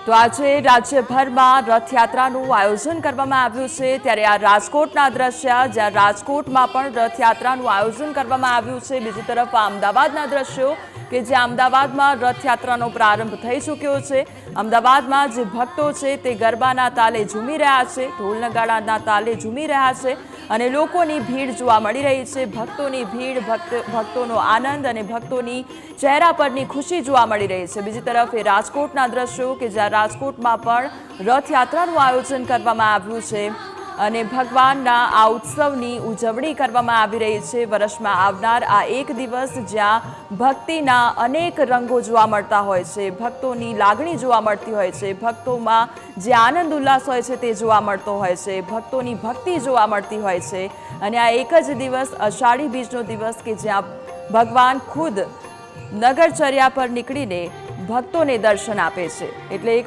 તો આજે રાજ્યભરમાં રથયાત્રાનું આયોજન કરવામાં આવ્યું છે ત્યારે આ રાજકોટના દ્રશ્ય જ્યાં રાજકોટમાં પણ રથયાત્રાનું આયોજન કરવામાં આવ્યું છે। બીજી તરફ અમદાવાદના દ્રશ્યો કે જે અમદાવાદમાં રથયાત્રાનો પ્રારંભ થઈ ચૂક્યો છે। અમદાવાદમાં જે ભક્તો છે તે ગરબાના તાલે ઝૂમી રહ્યા છે, ઢોલ નગાડાના તાલે ઝૂમી રહ્યા છે અને લોકોની ભીડ જોવા મળી રહી છે। ભક્તોની ભીડ, ભક્તોનો આનંદ અને ભક્તોની ચહેરા પરની ખુશી જોવા મળી રહી છે। બીજી તરફ એ રાજકોટના દ્રશ્યો કે જ્યાં રાજકોટમાં પણ રથયાત્રાનું આયોજન કરવામાં આવ્યું છે અને ભગવાનના આ ઉત્સવની ઉજવણી કરવામાં આવી રહી છે। વર્ષમાં આવનાર આ એક દિવસ જ્યાં ભક્તિના અનેક રંગો જોવા મળતા હોય છે, ભક્તોની લાગણી જોવા મળતી હોય છે, ભક્તોમાં જે આનંદ ઉલ્લાસ હોય છે તે જોવા મળતો હોય છે, ભક્તોની ભક્તિ જોવા મળતી હોય છે અને આ એક જ દિવસ અષાઢી બીજનો દિવસ કે જ્યાં ભગવાન ખુદ નગરચર્યા પર નીકળીને ભક્તોને દર્શન આપે છે। એટલે એક